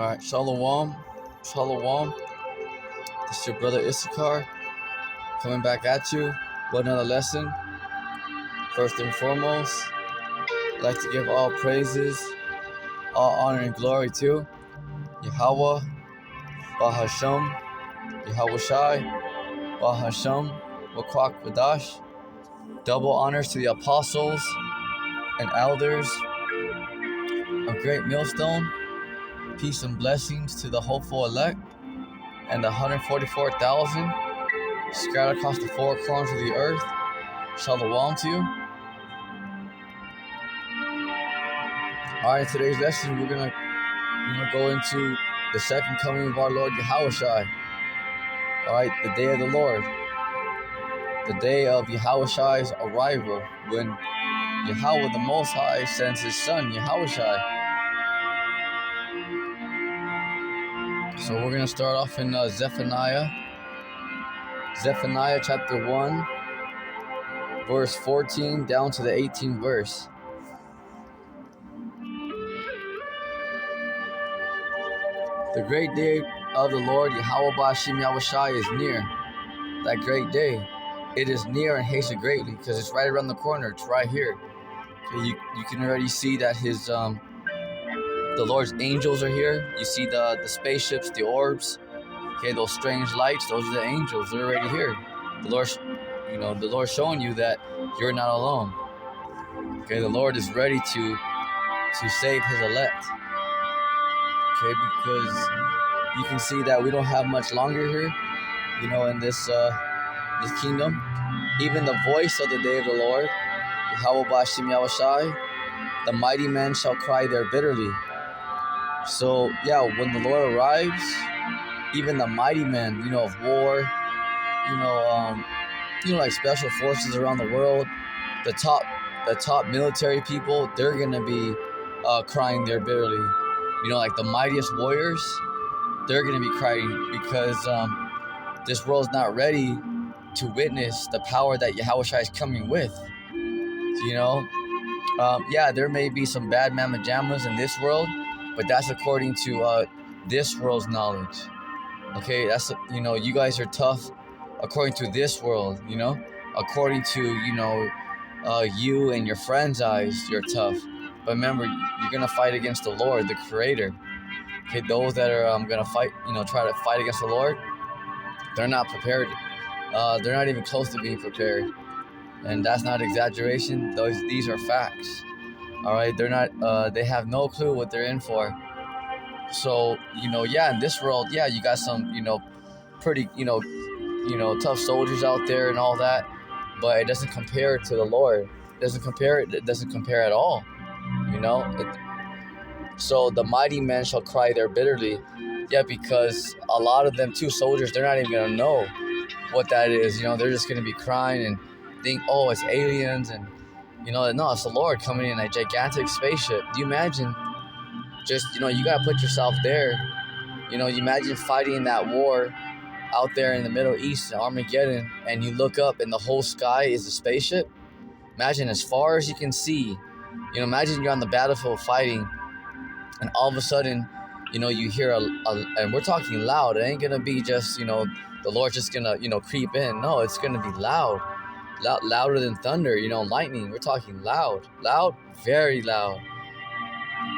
All right, Shalom, Shalom. This is your brother Issachar coming back at you with another lesson. First and foremost, I'd like to give all praises, all honor and glory to Yahawah, Bahasham, YAHAWASHI, Bahasham, Wakwak Vadash. Double honors to the apostles and elders of Great Millstone. Peace and blessings to the hopeful elect and the 144,000 scattered across the four corners of the earth. Shalom to you. Alright, in today's lesson we're gonna go into the second coming of our Lord YAHAWASHI. Alright, the day of the Lord. The day of YAHAWASHI's arrival, when Yahawah the Most High sends his son YAHAWASHI. So we're gonna start off in Zephaniah chapter 1, verse 14 down to the 18th verse. The great day of the Lord YAHAWASHI is near. That great day, it is near and hasted greatly, because it's right around the corner. It's right here. Okay, you can already see that the Lord's angels are here. You see the spaceships, the orbs. Okay, those strange lights. Those are the angels. They're already here. The Lord's showing you that you're not alone. Okay, the Lord is ready to save His elect. Okay, because you can see that we don't have much longer here, in this kingdom. Even the voice of the day of the Lord, YAHAWASHI, the mighty man shall cry there bitterly. So yeah, when the Lord arrives, even the mighty men, of war, like special forces around the world, the top military people, they're gonna be crying there bitterly. Like the mightiest warriors, they're gonna be crying because this world's not ready to witness the power that YAHAWASHI is coming with. Yeah, there may be some bad mamma jammas in this world, but that's according to this world's knowledge. Okay, that's you guys are tough according to this world. According to you and your friends' eyes, you're tough. But remember, you're gonna fight against the Lord, the Creator. Okay, those that are gonna fight, try to fight against the Lord, they're not prepared. They're not even close to being prepared, and that's not exaggeration. These are facts. All right, they're not. They have no clue what they're in for. So yeah, in this world, yeah, you got some pretty tough soldiers out there and all that, but it doesn't compare to the Lord. It doesn't compare at all. So the mighty men shall cry there bitterly. Yeah, because a lot of them too, soldiers, they're not even gonna know what that is. They're just gonna be crying and think, oh, it's aliens, and no, it's the Lord coming in a gigantic spaceship. Do you imagine? Just you gotta put yourself there. You imagine fighting in that war out there in the Middle East, Armageddon, and you look up and the whole sky is a spaceship. Imagine as far as you can see. Imagine you're on the battlefield fighting, and all of a sudden, you hear and we're talking loud. It ain't gonna be just the Lord's just gonna creep in. No, it's gonna be loud, louder than thunder. Lightning. We're talking loud, very loud.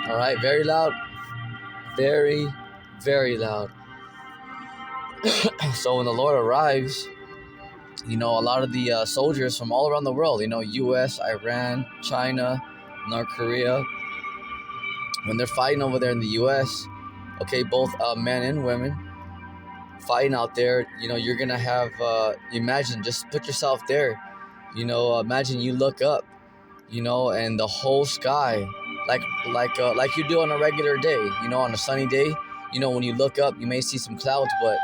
All right, very loud, very, very loud. So when the Lord arrives, a lot of the soldiers from all around the world, U.S., Iran, China, North Korea, when they're fighting over there in the U.S., okay, both men and women fighting out there, you're gonna have, imagine, just put yourself there, imagine you look up, and the whole sky, like you do on a regular day, on a sunny day, when you look up, you may see some clouds, but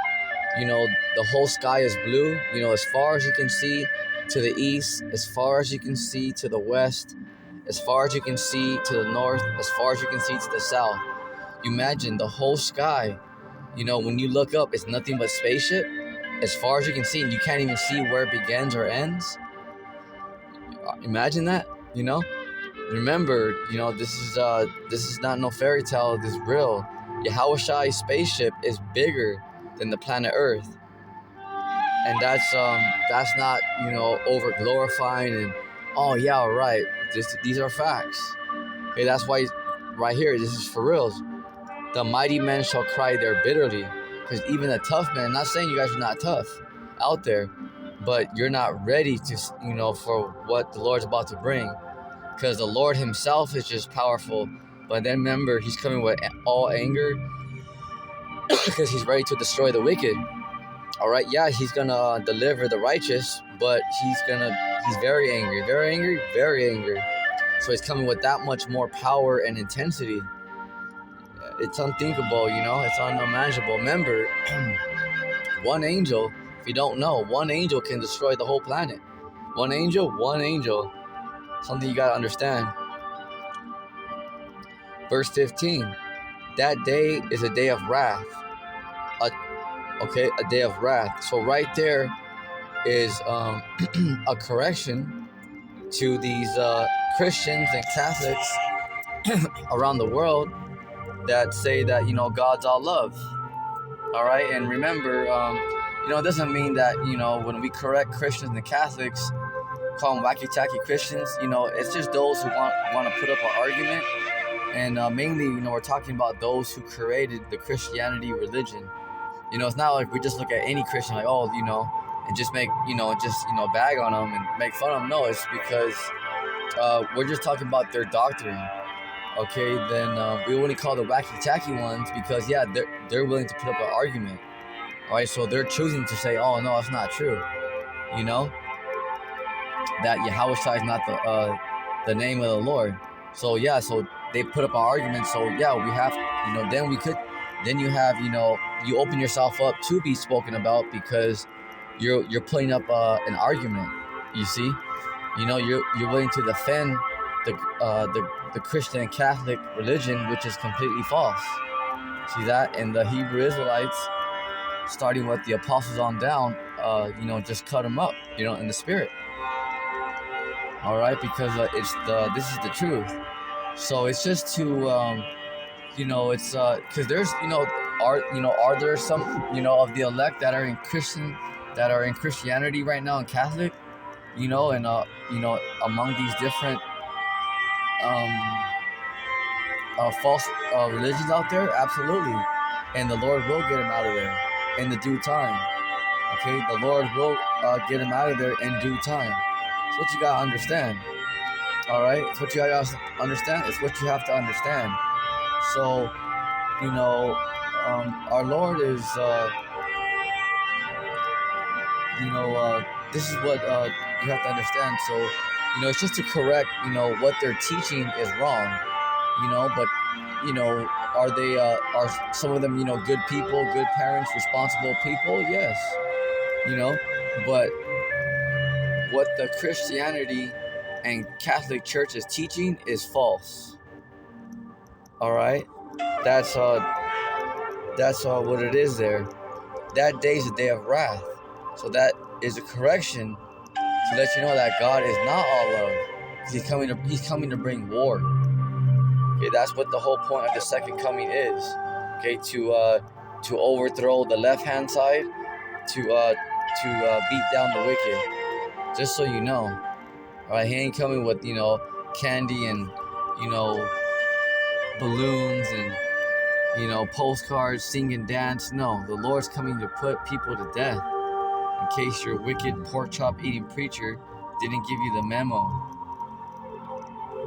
the whole sky is blue, as far as you can see to the east, as far as you can see to the west, as far as you can see to the north, as far as you can see to the south. Imagine the whole sky, when you look up, it's nothing but spaceship. As far as you can see, and you can't even see where it begins or ends. Imagine that, Remember, this is not no fairy tale. This is real. Yahawashi's spaceship is bigger than the planet Earth. And that's not, over glorifying and, oh yeah, right. These are facts. Okay, that's why right here, this is for reals. The mighty men shall cry there bitterly. Because even a tough man, not saying you guys are not tough out there, but you're not ready to, for what the Lord's about to bring. Because the Lord himself is just powerful. But then remember, he's coming with all anger because he's ready to destroy the wicked. All right, yeah, he's gonna deliver the righteous, but he's very angry, very angry, very angry. So he's coming with that much more power and intensity. It's unthinkable, it's unimaginable. Remember, one angel, if you don't know, one angel can destroy the whole planet. One angel. Something you gotta understand. Verse 15, that day is a day of wrath. A day of wrath. So right there is a correction to these Christians and Catholics around the world that say that, God's all love. All right, and remember, it doesn't mean that, when we correct Christians and Catholics, call them wacky-tacky Christians, it's just those who want to put up an argument. And mainly, we're talking about those who created the Christianity religion. It's not like we just look at any Christian like, oh, and just make, bag on them and make fun of them. No, it's because we're just talking about their doctrine. Okay, then we only call the wacky-tacky ones because, yeah, they're willing to put up an argument. All right, so they're choosing to say, oh, no, that's not true. That Yahawashi is not the name of the Lord. So, yeah, so they put up an argument. So, yeah, we have, then you have, you open yourself up to be spoken about because you're putting up an argument, you see? You're willing to defend the Christian and Catholic religion, which is completely false. See that? And the Hebrew Israelites, starting with the apostles on down, just cut them up, in the spirit. All right, because this is the truth. So it's just to, it's because there's, are there some, of the elect that are in Christianity right now and Catholic, and among these different false religions out there? Absolutely. And the Lord will get them out of there in the due time. Okay, the Lord will get them out of there in due time. It's what you gotta understand. All right, it's what you gotta understand. It's what you have to understand. So, our Lord is, this is what you have to understand. So, it's just to correct, what they're teaching is wrong. But, are they, are some of them, good people, good parents, responsible people? Yes. But what the Christianity and Catholic Church is teaching is false. All right? That's what it is there. That day is a day of wrath. So that is a correction to let you know that God is not all love. He's coming to bring war. Okay, that's what the whole point of the second coming is. Okay, to overthrow the left-hand side, to beat down the wicked. Just so you know. All right, he ain't coming with, candy and, balloons and, postcards, sing and dance. No, the Lord's coming to put people to death. In case your wicked pork chop eating preacher didn't give you the memo.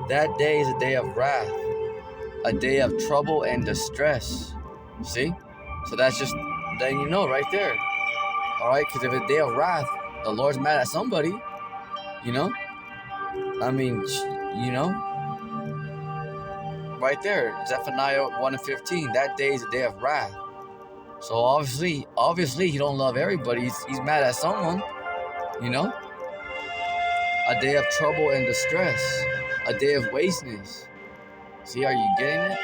That day is a day of wrath, a day of trouble and distress. See? So that's just, then right there. All right, because if it's a day of wrath, the Lord's mad at somebody. Right there, Zephaniah 1:15. That day is a day of wrath. So obviously, he don't love everybody. He's mad at someone. A day of trouble and distress, a day of wasteness. See, are you getting it?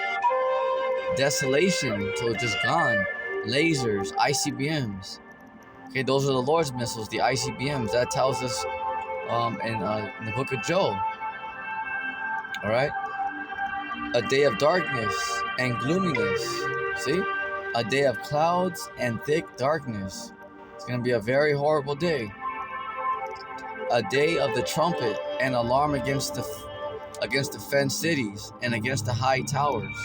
Desolation, so it's just gone. Lasers, ICBMs. Okay, those are the Lord's missiles, the ICBMs. That tells us in the book of Job. All right. A day of darkness and gloominess. See? A day of clouds and thick darkness. It's going to be a very horrible day. A day of the trumpet and alarm against the fenced cities and against the high towers.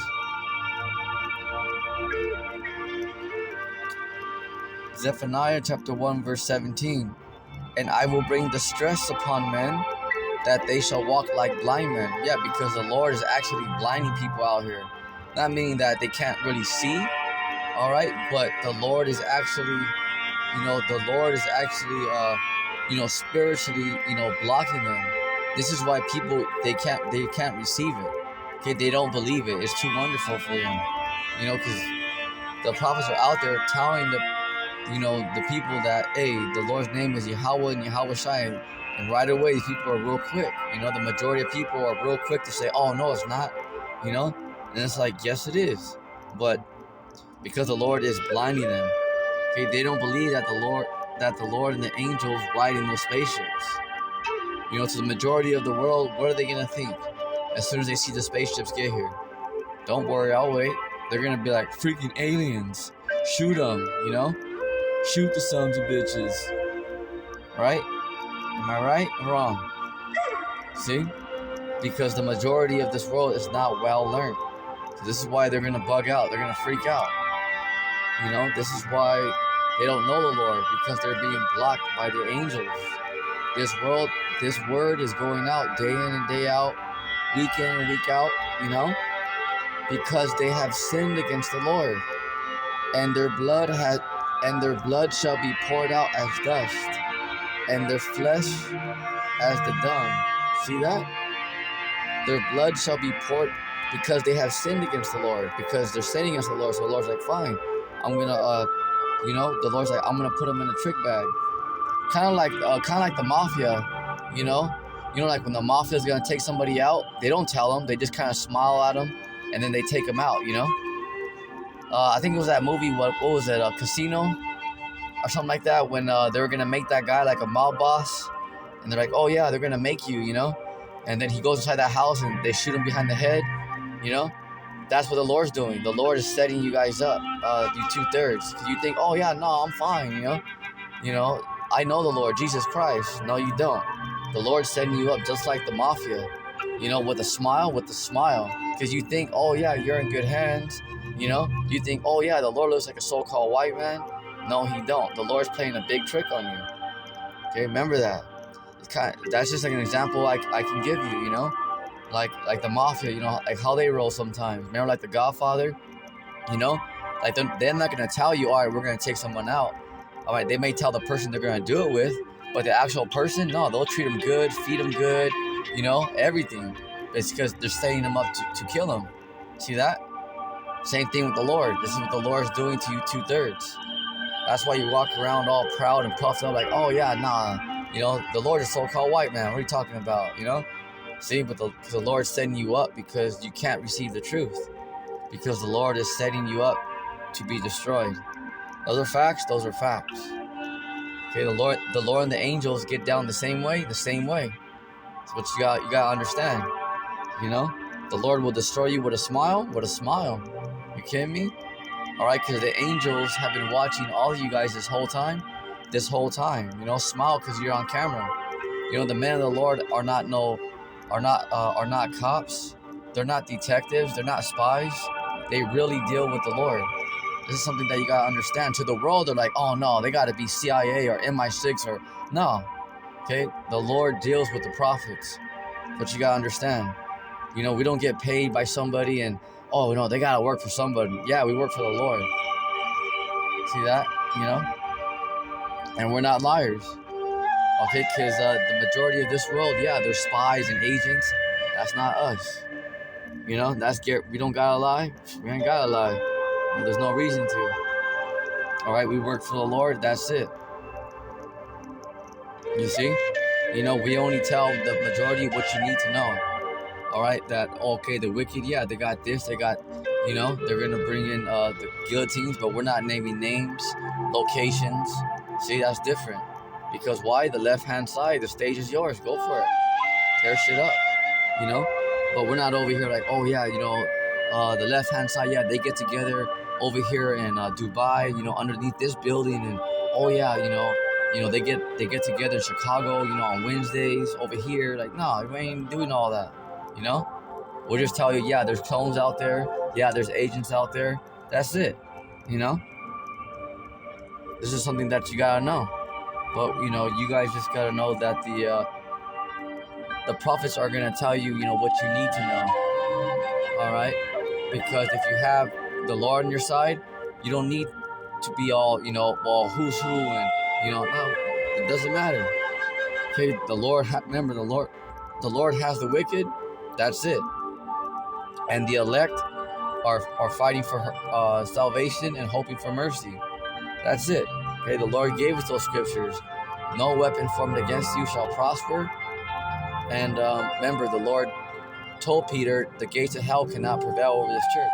Zephaniah chapter 1 verse 17. And I will bring distress upon men, that they shall walk like blind men. Yeah, because the Lord is actually blinding people out here. Not meaning that they can't really see, all right? But the Lord is actually, spiritually, blocking them. This is why people, they can't receive it. Okay, they don't believe it. It's too wonderful for them. Because the prophets are out there telling the people that, hey, the Lord's name is Yahweh and YAHAWASHI. And right away, these people are real quick. The majority of people are real quick to say, oh, no, it's not. And it's like, yes, it is. But because the Lord is blinding them, okay, they don't believe that the Lord and the angels ride in those spaceships. To the majority of the world, what are they going to think as soon as they see the spaceships get here? Don't worry, I'll wait. They're going to be like, freaking aliens. Shoot them, Shoot the sons of bitches. Right? Am I right or wrong? See? Because the majority of this world is not well learned. So this is why they're going to bug out. They're going to freak out. This is why they don't know the Lord, because they're being blocked by the angels. This word is going out day in and day out, week in and week out, because they have sinned against the Lord. And their blood shall be poured out as dust, and their flesh as the dung. See that? Their blood shall be poured, because they have sinned against the Lord, because they're sinning against the Lord. So the Lord's like, fine, I'm gonna, the Lord's like, I'm gonna put them in a trick bag, kind of like the mafia, like when the mafia is gonna take somebody out, they don't tell them, they just kind of smile at them, and then they take them out, I think it was that movie, what was it, Casino? Or something like that, when they were going to make that guy like a mob boss. And they're like, oh yeah, they're going to make you, And then he goes inside that house and they shoot him behind the head, That's what the Lord's doing. The Lord is setting you guys up, you 2/3. Because you think, oh yeah, no, I'm fine, I know the Lord, Jesus Christ. No, you don't. The Lord's setting you up just like the mafia, with a smile. Because you think, oh yeah, you're in good hands. You think, oh yeah, the Lord looks like a so-called white man. No, he don't. The Lord's playing a big trick on you. Okay, remember that. That's just like an example I can give you, like the mafia, like how they roll sometimes. Remember, like the Godfather, like they're not gonna tell you, all right, we're gonna take someone out. All right, they may tell the person they're gonna do it with, but the actual person, no, they'll treat them good, feed them good, everything. It's because they're setting them up to kill them. See that? Same thing with the Lord. This is what the Lord's doing to you 2/3. That's why you walk around all proud and puffed up like, oh yeah, nah, the Lord is so-called white man. What are you talking about, See, but the Lord's setting you up because you can't receive the truth. Because the Lord is setting you up to be destroyed. Those are facts. Okay, the Lord and the angels get down the same way. That's what you gotta understand. The Lord will destroy you with a smile. You kidding me? All right, because the angels have been watching all of you guys this whole time. Smile because you're on camera. The men of the Lord are not cops. They're not detectives. They're not spies. They really deal with the Lord. This is something that you gotta understand. To the world, they're like, oh no, they gotta be CIA or MI6 or no. Okay, the Lord deals with the prophets. But you gotta understand. We don't get paid by somebody and, oh no, they gotta work for somebody. Yeah, we work for the Lord. See that? And we're not liars. Okay, because the majority of this world, yeah, they're spies and agents. That's not us. We don't gotta lie. We ain't gotta lie. There's no reason to. All right, we work for the Lord. That's it. You see? We only tell the majority what you need to know. All right, that, okay, the wicked, yeah, they got this, they got, they're going to bring in the guillotines, but we're not naming names, locations. See, that's different. Because why? The left-hand side, the stage is yours. Go for it. Tear shit up, But we're not over here like, oh yeah, the left hand side, yeah, they get together over here in Dubai, underneath this building, and oh yeah, they get together in Chicago, on Wednesdays over here. Like, no, we ain't doing all that. You know, we'll just tell you, yeah, there's clones out there, yeah, there's agents out there. That's it. You know, this is something that you gotta know. But you guys just gotta know that the prophets are gonna tell you, what you need to know. All right, because if you have the Lord on your side, you don't need to be all, well, who's who, and no, it doesn't matter. Okay, remember the Lord has the wicked. That's it, and the elect are fighting for salvation and hoping for mercy. That's it. Okay, the Lord gave us those scriptures. No weapon formed against you shall prosper. And remember, the Lord told Peter, the gates of hell cannot prevail over this church.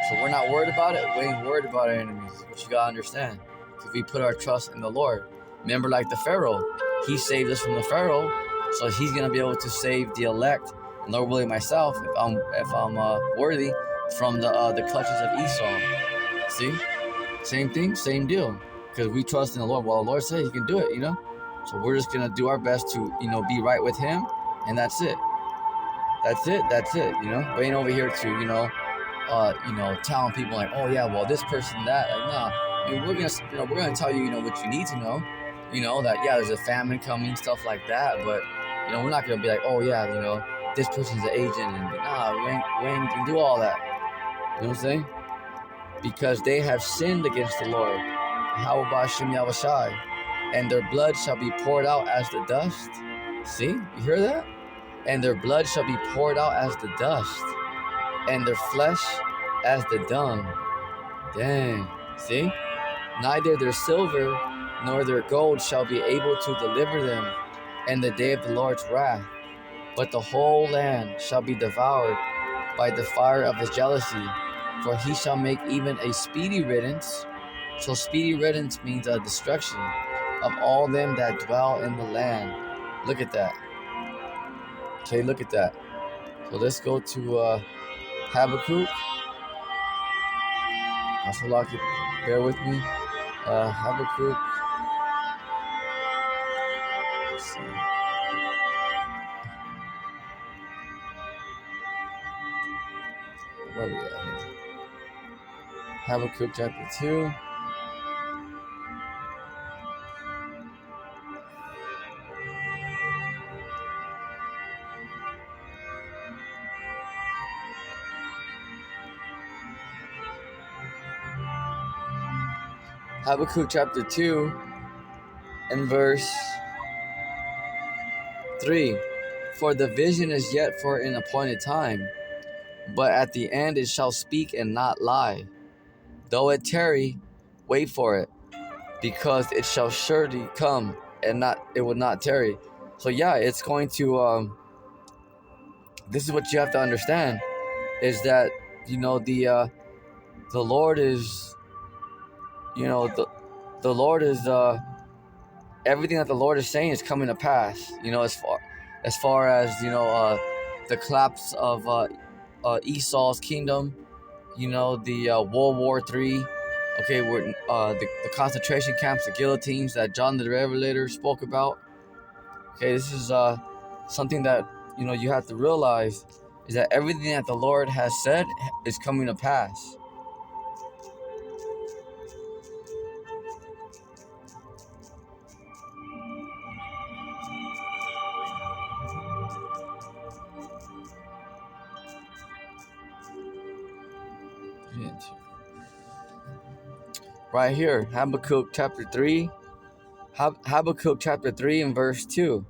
So we're not worried about it. We ain't worried about our enemies. But you gotta understand, if we put our trust in the Lord, remember, like the Pharaoh, he saved us from the Pharaoh, so he's gonna be able to save the elect, and Lord willing, myself, if I'm worthy, from the clutches of Esau. See, same thing, same deal. Because we trust in the Lord. Well, the Lord said He can do it. So we're just gonna do our best to be right with Him, and that's it. That's it. We ain't over here to telling people like, oh yeah, well, this person, that. Like, nah. We're gonna tell you what you need to know. That, yeah, there's a famine coming, stuff like that. But we're not gonna be like, oh yeah, this person's an agent, and nah, we ain't gonna do all that. You know what I'm saying? Because they have sinned against the Lord. YAHAWASHI, and their blood shall be poured out as the dust. See, you hear that? And their blood shall be poured out as the dust, and their flesh as the dung. Dang. See? Neither their silver nor their gold shall be able to deliver them in the day of the Lord's wrath, but the whole land shall be devoured by the fire of his jealousy, for he shall make even a speedy riddance. So speedy riddance means a destruction of all them that dwell in the land. Look at that. Okay, look at that. So let's go to Habakkuk. Also, bear with me. Habakkuk. Let's see. Where are we at here? Habakkuk chapter 2. Habakkuk chapter 2 and verse 3. For the vision is yet for an appointed time, but at the end it shall speak and not lie. Though it tarry, wait for it, because it shall surely come, and it will not tarry. So yeah, it's going to this is what you have to understand, is that the Lord is the Lord is everything that the Lord is saying is coming to pass. As far as the collapse of Esau's kingdom, the World War III. Okay, where the concentration camps, the guillotines that John the Revelator spoke about. Okay, this is something that you have to realize, is that everything that the Lord has said is coming to pass. Right here, Habakkuk chapter 3. Habakkuk chapter 3 and verse 2.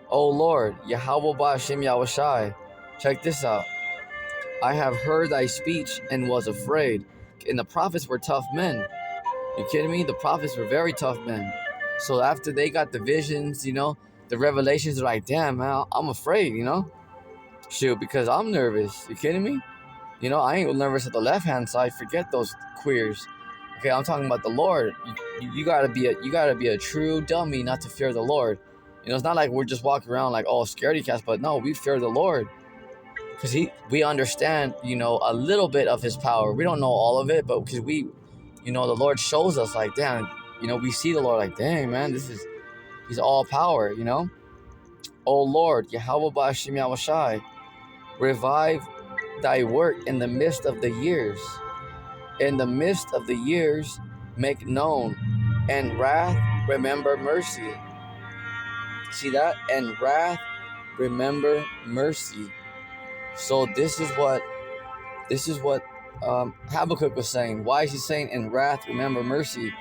O Lord, YAHAWASHI, check this out. I have heard thy speech and was afraid. And the prophets were tough men. You kidding me? The prophets were very tough men. So after they got the visions, the revelations, are like, damn, man, I'm afraid, Shoot, because I'm nervous. You kidding me? I ain't nervous at the left-hand side. Forget those queers. Okay, I'm talking about the Lord. You gotta be a true dummy not to fear the Lord. It's not like we're just walking around like, oh, scaredy cats, but no, we fear the Lord. because we understand, a little bit of his power. We don't know all of it, but because the Lord shows us like, damn, we see the Lord like, dang, man, he's all power, O Lord, YAHAWASHI, revive thy work in the midst of the years. In the midst of the years, make known, and wrath, remember mercy. See that? And wrath, remember mercy. So this is what Habakkuk was saying. Why is he saying, "In wrath, remember mercy"?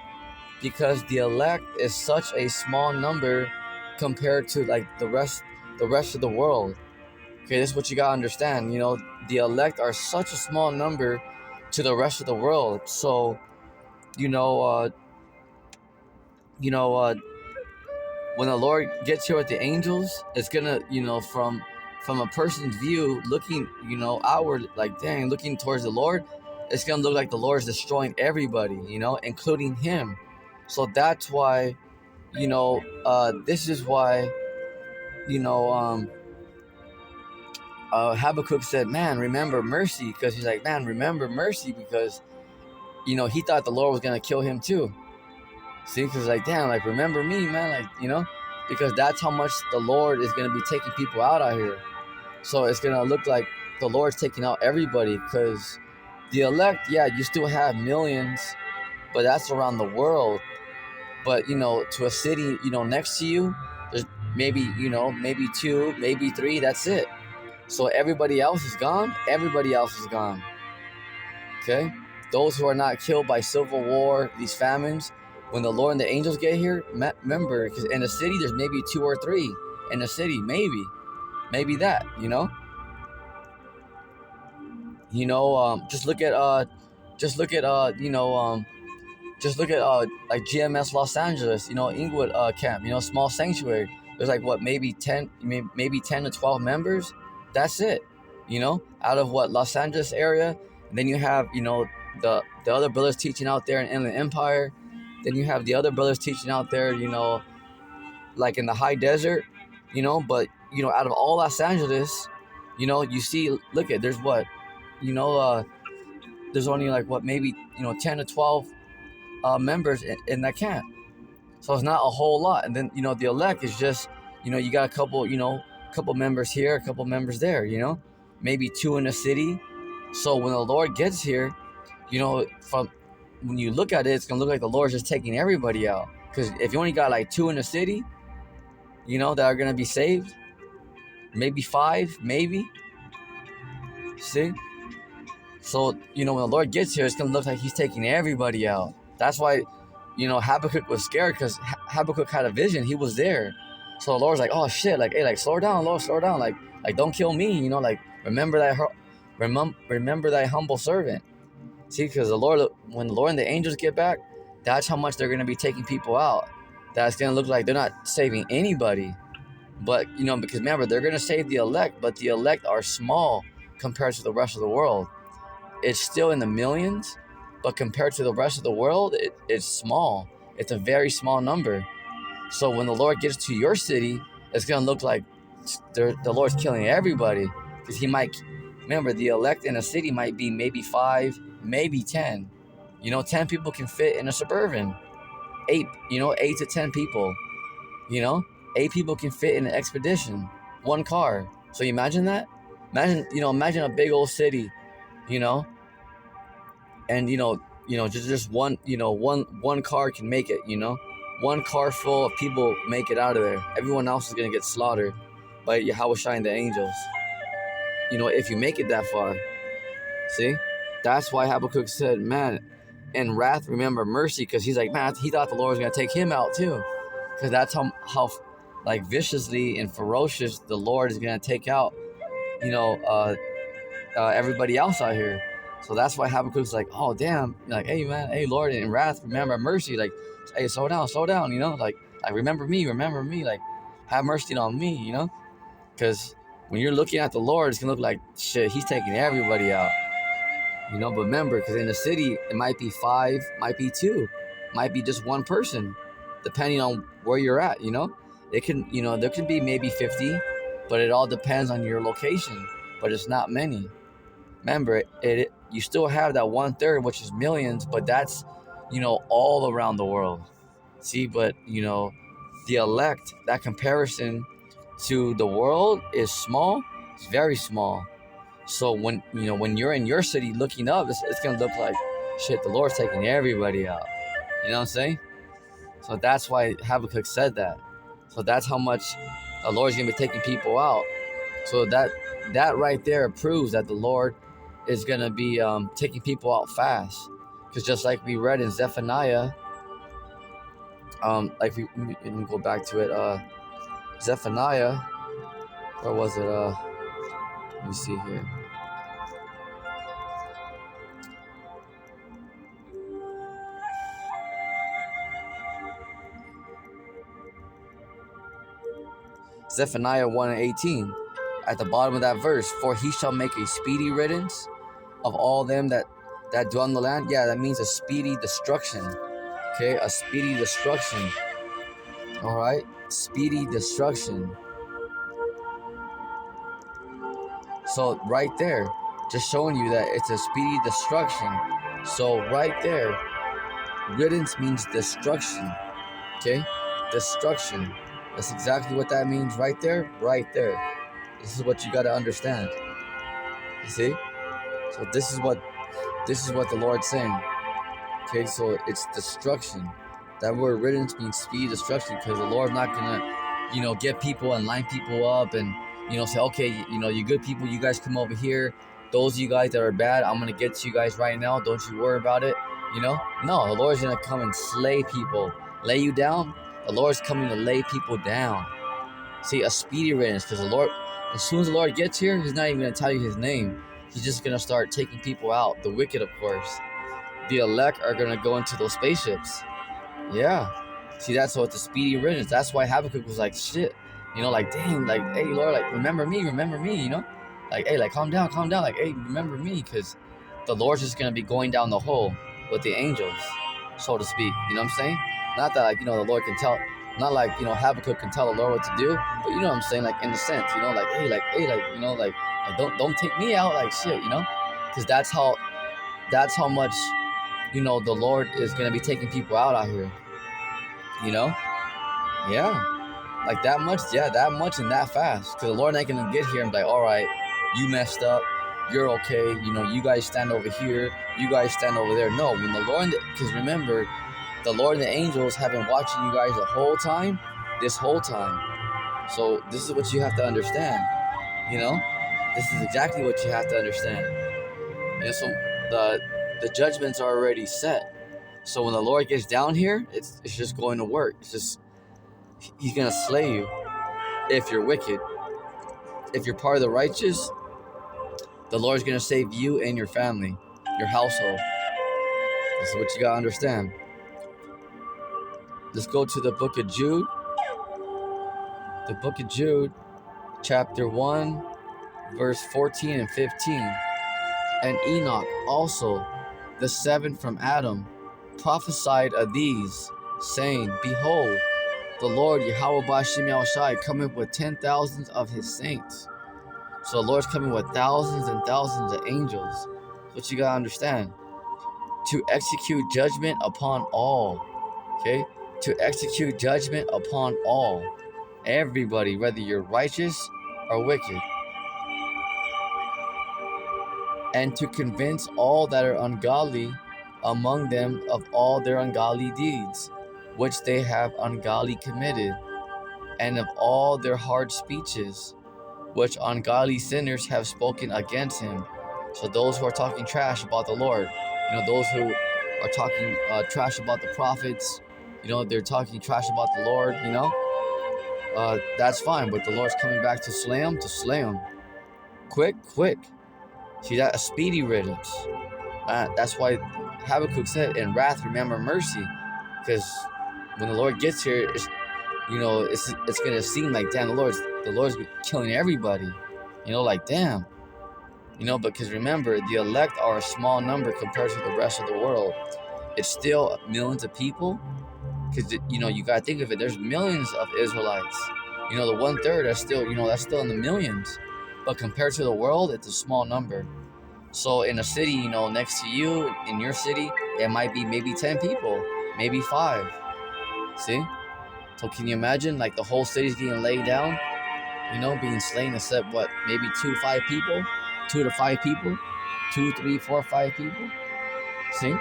Because the elect is such a small number compared to like the rest of the world. Okay, this is what you gotta understand. The elect are such a small number to the rest of the world. So, you know, uh, you know, uh, when the Lord gets here with the angels, it's gonna, from a person's view, looking, outward, like, dang, looking towards the Lord, it's gonna look like the Lord's destroying everybody, including him. So that's why, this is why, Habakkuk said, man, remember mercy, because he's like, man, remember mercy, because, he thought the Lord was gonna kill him too. See, because like, damn, like, remember me, man, like, because that's how much the Lord is going to be taking people out here. So it's going to look like the Lord's taking out everybody, because the elect, yeah, you still have millions, but that's around the world. But, to a city, next to you, there's maybe, maybe 2, maybe 3, that's it. So everybody else is gone. Everybody else is gone. Okay? Those who are not killed by civil war, these famines, when the Lord and the angels get here, remember, because in the city, there's maybe 2 or 3 in the city, maybe that, just look at, like GMS Los Angeles, Inglewood camp, small sanctuary. There's like what, maybe 10 to 12 members. That's it, out of what, Los Angeles area. And then you have, the other brothers teaching out there in Inland Empire. Then you have the other brothers teaching out there, like in the high desert, but, out of all Los Angeles, you see, look at, there's what, there's only like what, maybe, 10 to 12 members in that camp. So it's not a whole lot. And then, the elect is just, you got a couple members here, a couple members there, maybe 2 in the city. So when the Lord gets here, when you look at it, it's gonna look like the Lord's just taking everybody out. Because if you only got like 2 in the city, that are gonna be saved, maybe 5, maybe. See? So, when the Lord gets here, it's gonna look like he's taking everybody out. That's why, Habakkuk was scared, because Habakkuk had a vision. He was there. So the Lord's like, oh shit, like, hey, like, slow down, Lord, slow down. Like, don't kill me, like, remember thy humble servant. See, because when the Lord and the angels get back, that's how much they're going to be taking people out. That's going to look like they're not saving anybody. But, because remember, they're going to save the elect, but the elect are small compared to the rest of the world. It's still in the millions, but compared to the rest of the world, it's small. It's a very small number. So when the Lord gets to your city, it's going to look like the Lord's killing everybody. Because he might, remember, the elect in a city might be maybe 5, maybe 10. 10 people can fit in a Suburban. 8 to 10 people. 8 people can fit in an Expedition. 1 car. So you imagine that? Imagine a big old city, and just one car can make it. 1 car full of people make it out of there. Everyone else is gonna get slaughtered by YAHAWASHI and the angels. If you make it that far. See? That's why Habakkuk said, man, in wrath, remember mercy, because he's like, man, he thought the Lord was going to take him out too. Because that's how like, viciously and ferocious the Lord is going to take out, everybody else out here. So that's why Habakkuk's like, oh, damn. Like, hey, man, hey, Lord, in wrath, remember mercy. Like, hey, slow down, like, remember me, like, have mercy on me, Because when you're looking at the Lord, it's going to look like, shit, he's taking everybody out. But remember, because in the city, it might be 5, might be 2, might be just 1 person, depending on where you're at, It can, there can be maybe 50, but it all depends on your location. but it's not many. Remember, you still have that 1/3, which is millions, but that's, all around the world. See, but the elect, that comparison to the world is small. It's very small. So when you're in your city looking up, it's gonna look like shit. The Lord's taking everybody out. You know what I'm saying? So that's why Habakkuk said that. So that's how much the Lord's gonna be taking people out. So that right there proves that the Lord is gonna be taking people out fast. Because just like we read in Zephaniah, let me go back to it. Zephaniah, where was it? Let me see here. Zephaniah 1:18, at the bottom of that verse, for he shall make a speedy riddance of all them that dwell in the land. Yeah, that means a speedy destruction. Okay, a speedy destruction. All right, speedy destruction. So right there, just showing you that it's a speedy destruction. So right there, riddance means destruction. Okay, destruction. That's exactly what that means right there. Right there. This is what you got to understand. You see? So this is what the Lord's saying. Okay, so it's destruction. That word riddance means speed destruction, because the Lord's not gonna, get people and line people up and say, okay, you good people, you guys come over here. Those of you guys that are bad, I'm gonna get to you guys right now. Don't you worry about it. No, the Lord's gonna come and slay people, lay you down. The Lord's coming to lay people down. See, a speedy riddance, because the Lord, as soon as the Lord gets here, he's not even gonna tell you his name. He's just gonna start taking people out. The wicked, of course. The elect are gonna go into those spaceships. Yeah. See, that's what the speedy riddance. That's why Habakkuk was like, shit. Like, dang, like, hey, Lord, like, remember me, Like, hey, like, calm down, like, hey, remember me, because the Lord's just gonna be going down the hole with the angels, so to speak. You know what I'm saying? Not that, like, the Lord can tell, not like, Habakkuk can tell the Lord what to do, but you know what I'm saying, like, in the sense, like, hey, like, like, don't take me out, like, shit, because that's how much, the Lord is gonna be taking people out here. Yeah, like that much, and that fast, because the Lord ain't gonna get here and be like, all right, you messed up, you're okay, you guys stand over here, you guys stand over there. No, when the Lord, because remember, the Lord and the angels have been watching you guys this whole time. So this is what you have to understand. This is exactly what you have to understand. So the judgments are already set. So when the Lord gets down here, it's just going to work. It's just, he's gonna slay you if you're wicked. If you're part of the righteous, the Lord's gonna save you and your family, your household. This is what you gotta understand. Let's go to the book of Jude. The book of Jude, chapter 1, verse 14 and 15. And Enoch also, the seventh from Adam, prophesied of these, saying, behold, the Lord YAHAWASHI cometh with 10,000s of his saints. So the Lord's coming with thousands and thousands of angels. That's what you gotta understand. To execute judgment upon all. Okay? To execute judgment upon all. Everybody, whether you're righteous or wicked. And to convince all that are ungodly among them of all their ungodly deeds, which they have ungodly committed, and of all their hard speeches, which ungodly sinners have spoken against him. So those who are talking trash about the Lord, those who are talking trash about the prophets, they're talking trash about the Lord, that's fine, but the Lord's coming back to slay them, quick. See, that a speedy riddance. That's why Habakkuk said, in wrath remember mercy, because when the Lord gets here, it's gonna seem like, damn, the Lord's killing everybody, like, damn, because remember, the elect are a small number compared to the rest of the world. It's still millions of people, because you gotta think of it. There's millions of Israelites. The 1/3 that's still in the millions, but compared to the world, it's a small number. So in a city, next to you, in your city, it might be maybe 10 people, maybe 5. See? So can you imagine, like, the whole city's getting laid down, being slain, except what, maybe 2 to 5 people, 2 to 5 people, 2, 3, 4, 5 people. See?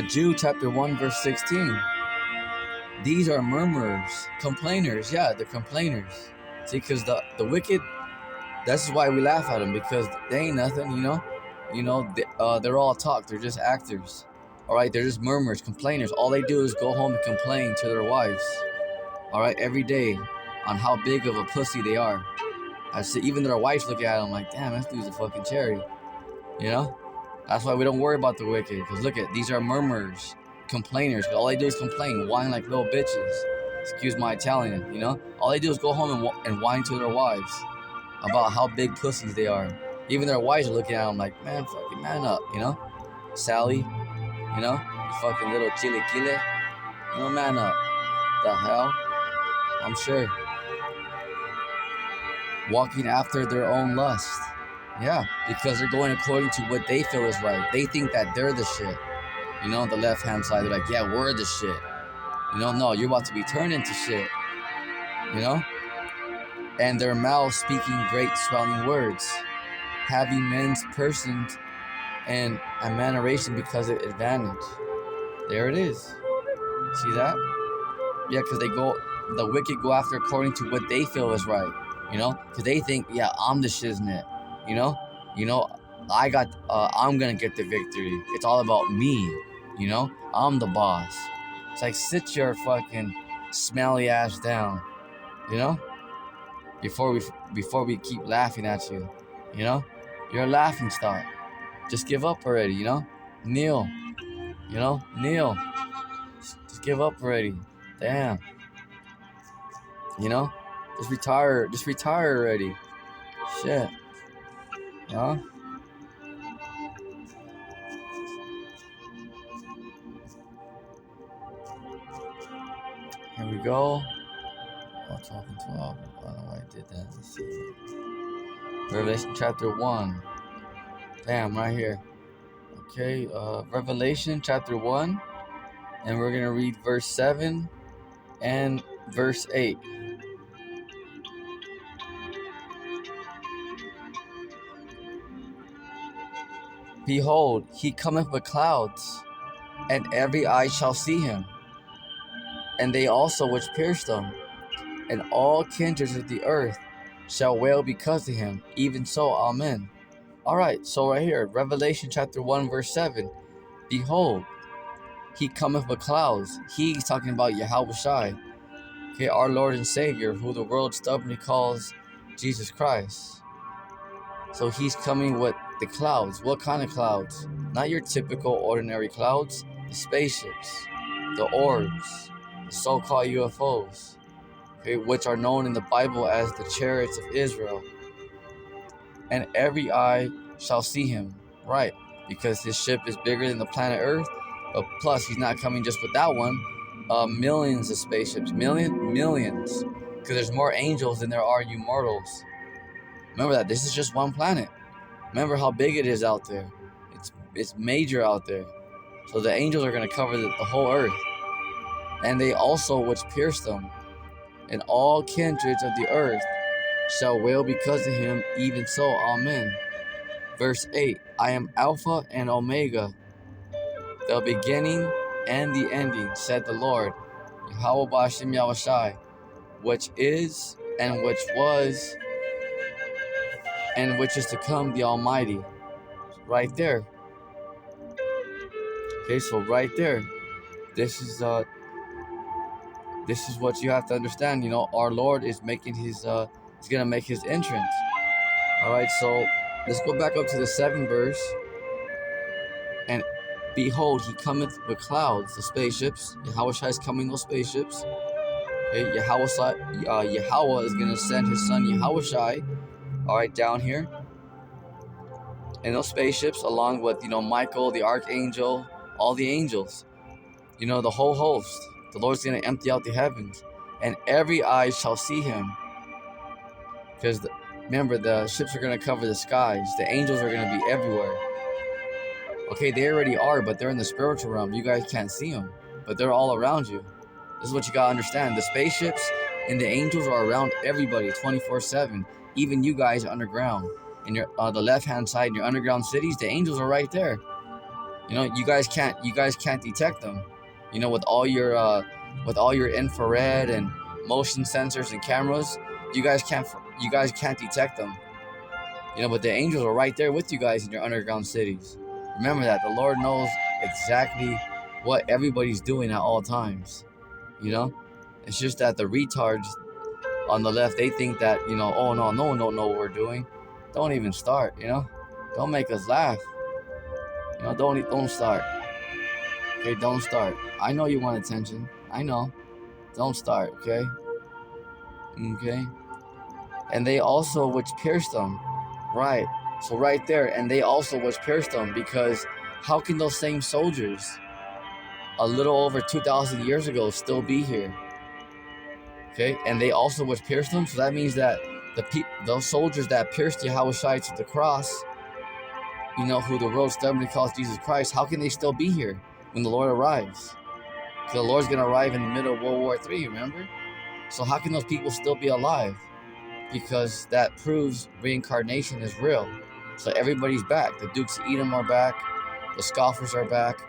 Jude chapter 1 verse 16. These are murmurers, complainers. Yeah, they're complainers. See, because the wicked, that's why we laugh at them, because they ain't nothing, they're all talk. They're just actors. All right, they're just murmurers, complainers. All they do is go home and complain to their wives. All right, every day on how big of a pussy they are. I see, even their wives look at them like, damn, this dude's a fucking cherry. That's why we don't worry about the wicked. Because look at, these are murmurers, complainers. All they do is complain, whine like little bitches. Excuse my Italian, All they do is go home and whine to their wives about how big pussies they are. Even their wives are looking at them like, man, fucking man up, Sally, you fucking little chile, man up. The hell? I'm sure. Walking after their own lust. Yeah, because they're going according to what they feel is right. They think that they're the shit. The left-hand side, they're like, yeah, we're the shit. No, you're about to be turned into shit. And their mouths speaking great swelling words, having men's persons and admiration because of advantage. There it is. See that? Yeah, because the wicked go after according to what they feel is right. Because they think, yeah, I'm the shiznit. I'm gonna get the victory. It's all about me. I'm the boss. It's like, sit your fucking smelly ass down. Before we keep laughing at you. You're a laughing stock. Just give up already. Kneel. Kneel. Just give up already. Damn. Just retire. Just retire already. Shit. Huh? Here we go. Oh, talking 12. I don't know why I did that. Let's see. Revelation chapter 1. Damn, right here. Okay, Revelation chapter 1. And we're going to read verse 7 and verse 8. Behold, he cometh with clouds, and every eye shall see him, and they also which pierced him, and all kindreds of the earth shall wail because of him. Even so, amen. All right, so right here, Revelation chapter 1, verse 7. Behold, he cometh with clouds. He's talking about YAHAWASHI, okay, our Lord and Savior, who the world stubbornly calls Jesus Christ. So he's coming with the clouds. What kind of clouds? Not your typical ordinary clouds. The spaceships, the orbs, the so-called UFOs, okay, which are known in the Bible as the chariots of Israel. And every eye shall see him. Right, because his ship is bigger than the planet Earth. But plus, he's not coming just with that one. Millions of spaceships. Millions. Because there's more angels than there are you mortals. Remember that. This is just one planet. Remember how big it is out there. It's major out there. So the angels are going to cover the whole earth. And they also which pierced them. And all kindreds of the earth shall wail because of him. Even so, amen. Verse 8. I am Alpha and Omega, the beginning and the ending, said the Lord, YAHAWASHI, which is, and which was, and which is to come, the Almighty. Right there. Okay, so right there, this is what you have to understand. Our Lord is making he's gonna make his entrance. All right, so let's go back up to the 7th verse. And behold, he cometh with clouds, the spaceships. YAHAWASHI is coming, those spaceships. Okay, Yahweh is gonna send his son YAHAWASHI. All right, down here. And those spaceships, along with Michael, the archangel, all the angels, the whole host, The Lord's going to empty out the heavens, and every eye shall see him. Because remember, the ships are going to cover the skies. The angels are going to be everywhere. Okay, they already are, but they're in the spiritual realm. You guys can't see them, but they're all around you. This is what you got to understand. The spaceships and the angels are around everybody 24/7. Even you guys underground. And you're the left-hand side in your underground cities, the angels are right there. You know, you guys can't detect them. You know, with all your infrared and motion sensors and cameras, you guys can't detect them. You know, but the angels are right there with you guys in your underground cities. Remember that the Lord knows exactly what everybody's doing at all times. You know, it's just that the retards on the left, they think that, you know, oh no one don't know what we're doing. Don't even start. You know, don't make us laugh. You know, don't start. Okay, don't start. I know you want attention. I know. Don't start. Okay. Okay. And they also which pierced them. Right. So right there, and they also which pierced them, because how can those same soldiers a little over 2,000 years ago still be here? Okay, and they also which pierced them. So that means that those soldiers that pierced YAHAWASHI to the cross, you know, who the world stubbornly calls Jesus Christ, how can they still be here when the Lord arrives? Because the Lord's going to arrive in the middle of World War III, remember? So how can those people still be alive? Because that proves reincarnation is real. So everybody's back. The Dukes of Edom are back. The scoffers are back.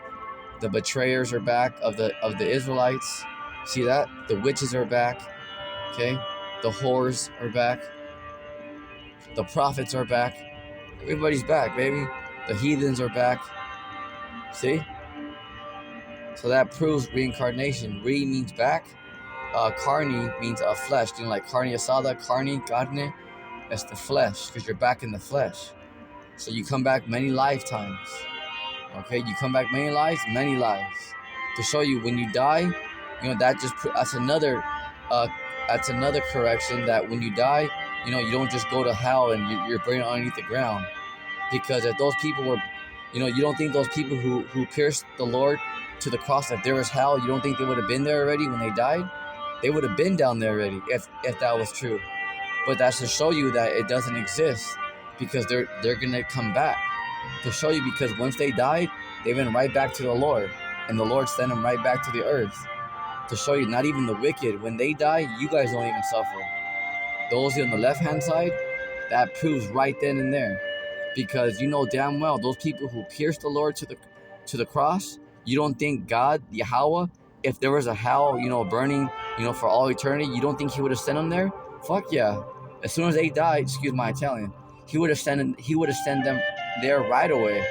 The betrayers are back of the Israelites. See that? The witches are back. Okay? The whores are back. The prophets are back. Everybody's back, baby. The heathens are back. See? So that proves reincarnation. Re means back. Carne means flesh. You know, like carne asada, carne, that's the flesh, because you're back in the flesh. So you come back many lifetimes. Okay, you come back many lives, to show you when you die. You know, that's another correction, that when you die, you know, you don't just go to hell and you're buried underneath the ground. Because if those people were, you know, you don't think those people who pierced the Lord to the cross, if there was hell, you don't think they would have been there already when they died? They would have been down there already if that was true. But that's to show you that it doesn't exist, because they're gonna come back to show you, because once they died, they went right back to the Lord, and the Lord sent them right back to the earth to show you not even the wicked, when they die, you guys don't even suffer. Those on the left hand side, that proves right then and there, because you know damn well those people who pierced the Lord to the cross, you don't think God, Yahweh, if there was a hell, you know, burning, you know, for all eternity, you don't think he would have sent them there? Fuck yeah. As soon as they died, excuse my Italian, he would have sent them there right away.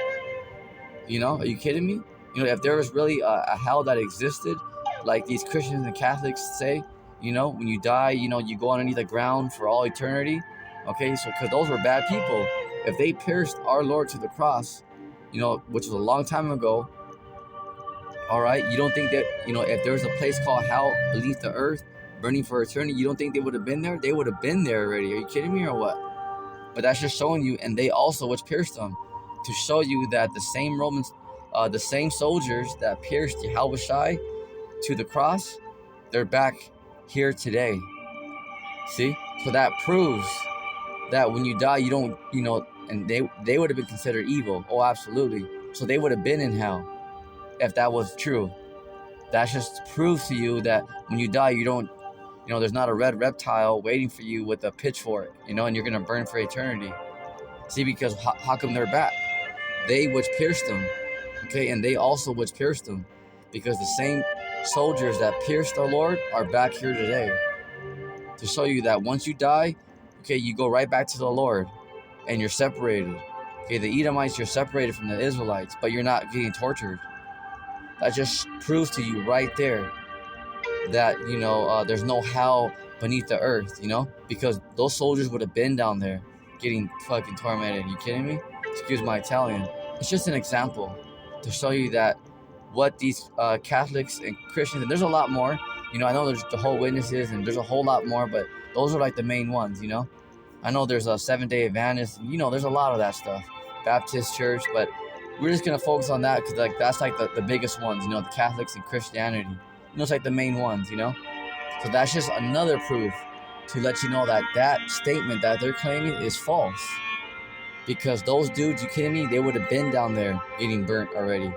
You know, are you kidding me? You know, if there was really a hell that existed, like these Christians and Catholics say, you know, when you die, you know, you go underneath the ground for all eternity. Okay, so because those were bad people. If they pierced our Lord to the cross, you know, which was a long time ago, all right, you don't think that, you know, if there was a place called hell beneath the earth, burning for eternity, you don't think they would have been there? They would have been there already. Are you kidding me or what? But that's just showing you, and they also which pierced them, to show you that the same Romans, the same soldiers that pierced YAHAWASHI to the cross, they're back here today. See? So that proves that when you die, you don't, you know, and they would have been considered evil. Oh, absolutely. So they would have been in hell if that was true. That just proves to you that when you die, you don't, you know, there's not a red reptile waiting for you with a pitchfork, you know, and you're going to burn for eternity. See, because how come they're back? They which pierced them, okay, and they also which pierced them, because the same soldiers that pierced our Lord are back here today to show you that once you die, okay, you go right back to the Lord, and you're separated. Okay, the Edomites, you're separated from the Israelites, but you're not getting tortured. That just proves to you right there that, you know, there's no hell beneath the earth, you know, because those soldiers would have been down there getting fucking tormented. Are you kidding me? Excuse my Italian. It's just an example to show you that what these Catholics and Christians, and there's a lot more, you know, I know there's Jehovah's Witnesses and there's a whole lot more, but those are like the main ones, you know. I know there's a Seventh-day Adventist, you know, there's a lot of that stuff, Baptist church, but we're just gonna focus on that because like that's like the biggest ones, you know, the Catholics and Christianity. It's like the main ones, So that's just another proof to let you know that that statement that they're claiming is false. Because those dudes, you kidding me? They would have been down there getting burnt already,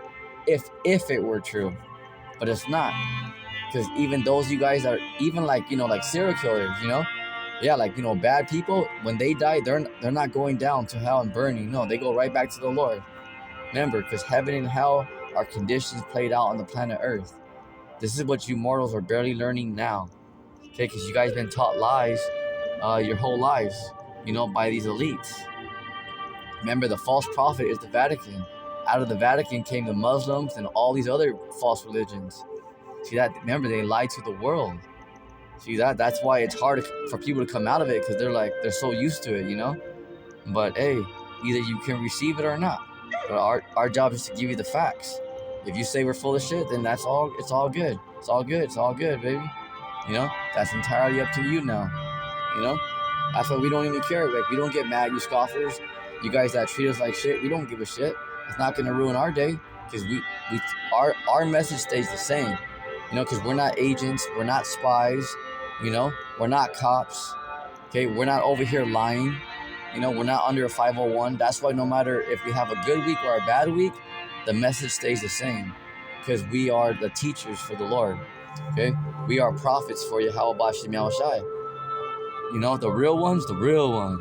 if it were true. But it's not, because even those you guys are even like like serial killers, yeah, like bad people, when they die, they're not going down to hell and burning. No, they go right back to the Lord. Remember, because heaven and hell are conditions played out on the planet Earth. This is what you mortals are barely learning now, okay? Because you guys been taught lies your whole lives, by these elites. Remember, the false prophet is the Vatican. Out of the Vatican came the Muslims and all these other false religions. See that? Remember, they lied to the world. See that? That's why it's hard for people to come out of it, because they're so used to it, But hey, either you can receive it or not. But our job is to give you the facts. If you say we're full of shit, then that's all. It's all good. It's all good. It's all good, baby. That's entirely up to you now. That's why we don't even care. Like, we don't get mad, you scoffers. You guys that treat us like shit, we don't give a shit. It's not gonna ruin our day, because our message stays the same. Because we're not agents, we're not spies. We're not cops. Okay, we're not over here lying. We're not under a 501. That's why no matter if we have a good week or a bad week, the message stays the same, because we are the teachers for the Lord. Okay, we are prophets for YAHAWASHI. The real ones, the real ones.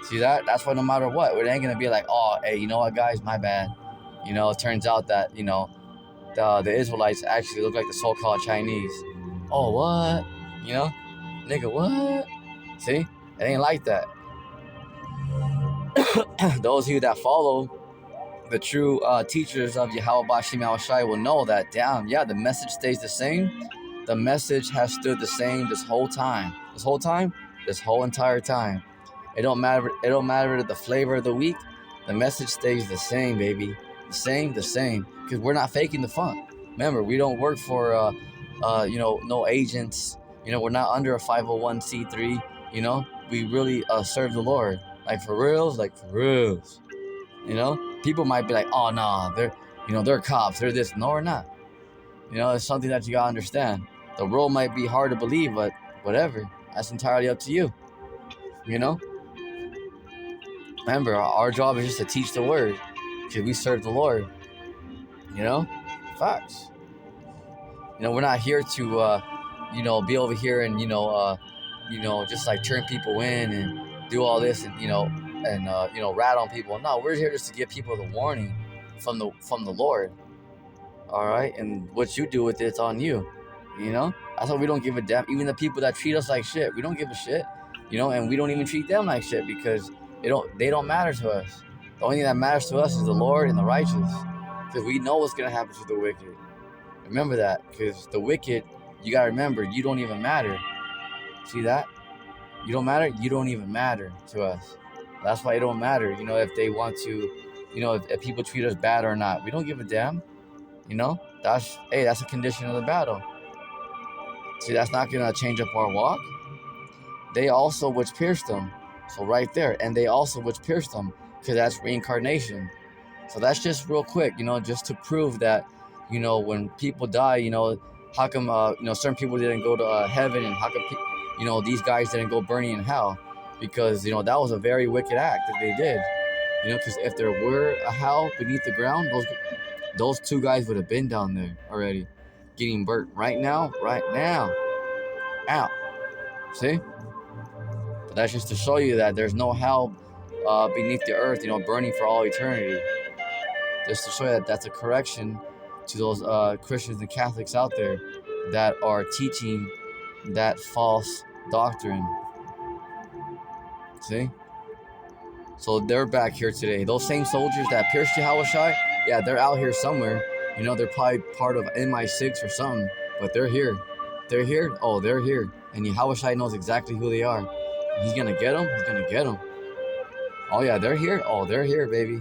See that? That's why no matter what, it ain't gonna be like, oh, hey, you know what, guys, my bad. It turns out that the Israelites actually look like the so-called Chinese. Oh, what? Nigga, what? See, it ain't like that. Those of you that follow the true teachers of YAHAWASHI will know that, damn, yeah, the message stays the same. The message has stood the same this whole time. This whole entire time. It don't matter the flavor of the week. The message stays the same, baby. The same. Because we're not faking the funk. Remember, we don't work for no agents. We're not under a 501c3. We really serve the Lord. Like for reals. People might be like, oh nah, they're cops, they're this. No, we're not. It's something that you gotta understand. The role might be hard to believe, but whatever. That's entirely up to you. Remember, our job is just to teach the word, because we serve the Lord. Facts. We're not here to be over here and just like turn people in and do all this and rat on people. No, we're here just to give people the warning from the Lord. All right, and what you do with it's on you. That's why we don't give a damn. Even the people that treat us like shit, we don't give a shit. And we don't even treat them like shit, because they don't matter to us. The only thing that matters to us is the Lord and the righteous, because we know what's gonna happen to the wicked. Remember that, because the wicked, you gotta remember, you don't even matter. See that? You don't matter. You don't even matter to us. That's why it don't matter. If they want to, if people treat us bad or not, we don't give a damn. That's a condition of the battle. See, that's not gonna change up our walk. They also which pierced them. So right there, and they also which pierced them, because that's reincarnation. So that's just real quick, just to prove that, when people die, how come, certain people didn't go to heaven, and how come, these guys didn't go burning in hell? Because, that was a very wicked act that they did. Because if there were a hell beneath the ground, those two guys would have been down there already, getting burnt right now. Out. See? But that's just to show you that there's no hell beneath the earth, burning for all eternity. Just to show you that that's a correction to those Christians and Catholics out there that are teaching that false doctrine. See? So they're back here today. Those same soldiers that pierced YAHAWASHI, yeah, they're out here somewhere. They're probably part of MI6 or something, but they're here. They're here? Oh, they're here. And YAHAWASHI knows exactly who they are. He's going to get them. He's going to get them. Oh, yeah, they're here. Oh, they're here, baby.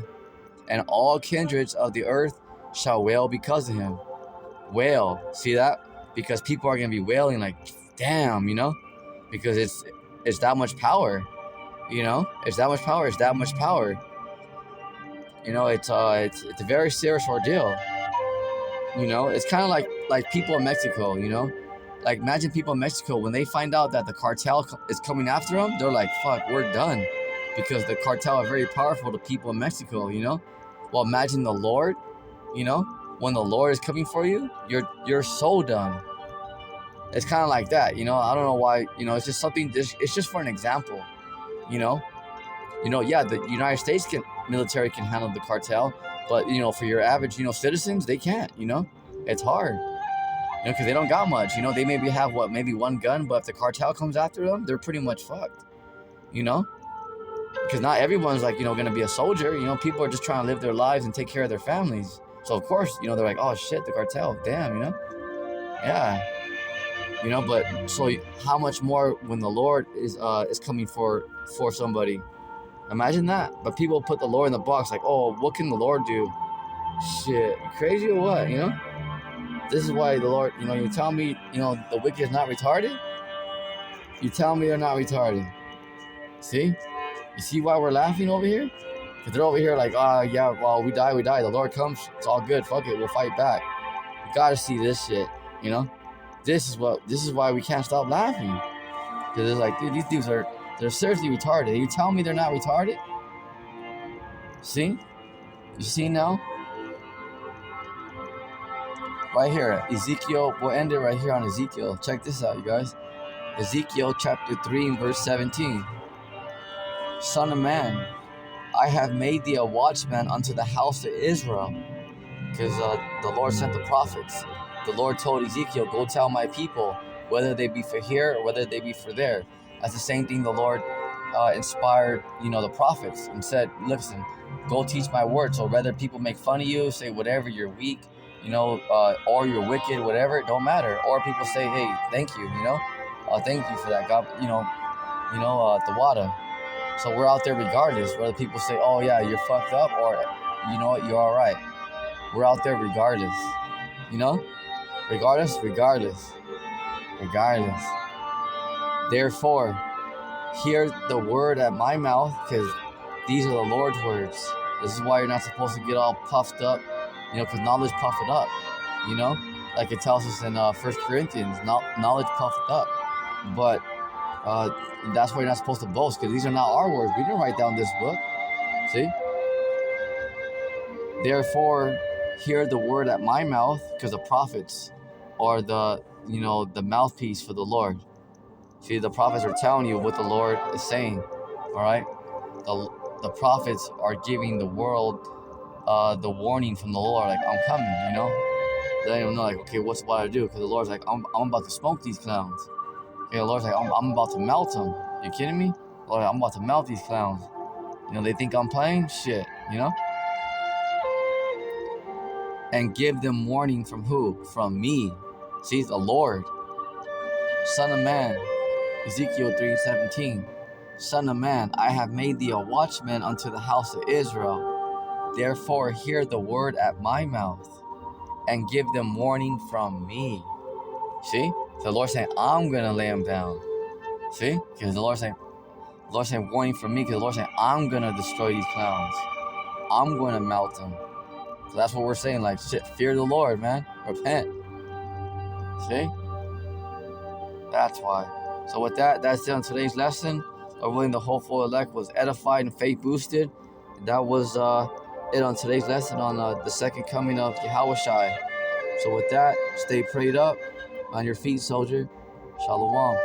And all kindreds of the earth shall wail because of him. Wail. See that? Because people are going to be wailing like, damn, because it's that much power. It's that much power. It's that much power. It's a very serious ordeal. It's kind of like people in Mexico. Like imagine people in Mexico when they find out that the cartel is coming after them, they're like, "Fuck, we're done," because the cartel are very powerful to people in Mexico. Well, imagine the Lord. When the Lord is coming for you, you're so done. It's kind of like that. I don't know why. It's just something. It's just for an example. You know. Yeah, the United States military can handle the cartel, but for your average citizens, they can't. It's hard. Because they don't got much. They maybe have maybe one gun, but if the cartel comes after them, they're pretty much fucked. Because not everyone's like gonna be a soldier. People are just trying to live their lives and take care of their families. So of course they're like, oh shit, the cartel, damn. Yeah. But so how much more when the Lord is coming for somebody? Imagine that. But people put the Lord in the box like, oh, what can the Lord do? Shit, crazy or what? This is why the Lord, you tell me, the wicked is not retarded. You tell me they're not retarded. See? You see why we're laughing over here? Because they're over here like, yeah, well, we die. The Lord comes, it's all good. Fuck it, we'll fight back. You gotta see this shit. This is why we can't stop laughing. Because it's like, dude, these dudes they're seriously retarded. You tell me they're not retarded? See? You see now? Right here, Ezekiel, we'll end it right here on Ezekiel. Check this out, you guys. Ezekiel chapter 3 and verse 17. Son of man, I have made thee a watchman unto the house of Israel. Because the Lord sent the prophets. The Lord told Ezekiel, go tell my people, whether they be for here or whether they be for there. That's the same thing the Lord inspired, the prophets and said, listen, go teach my word. So whether people make fun of you, say whatever, you're weak, or you're wicked, whatever, it don't matter. Or people say, hey, thank you, thank you for that, God, the water. So we're out there regardless, whether people say, oh yeah, you're fucked up, or you know what, you're all right. We're out there regardless, regardless. Therefore, hear the word at my mouth, because these are the Lord's words. This is why you're not supposed to get all puffed up, because knowledge puffed it up, like it tells us in 1 Corinthians, knowledge puffed up. But that's why you're not supposed to boast, because these are not our words. We didn't write down this book. See? Therefore, hear the word at my mouth, because the prophets are the mouthpiece for the Lord. See, the prophets are telling you what the Lord is saying. All right? The prophets are giving the world the warning from the Lord, like, I'm coming, They don't know, like, okay, what I do? Because the Lord's like, I'm about to smoke these clowns. Okay, the Lord's like, I'm about to melt them. You kidding me? Lord, I'm about to melt these clowns. They think I'm playing? Shit, And give them warning from who? From me. See, the Lord. Son of man. Ezekiel 3:17. Son of man, I have made thee a watchman unto the house of Israel. Therefore hear the word at my mouth, and give them warning from me. See? So the Lord saying, I'm going to lay them down. See? Because the Lord saying warning from me, because the Lord saying, I'm going to destroy these clowns. I'm going to melt them. So that's what we're saying, like, shit, fear the Lord, man. Repent. See? That's why. So with that's it on today's lesson. Willing the hopeful elect was edified and faith boosted. That was it on today's lesson on the second coming of YAHAWASHI. So with that, stay prayed up. On your feet, soldier. Shalom.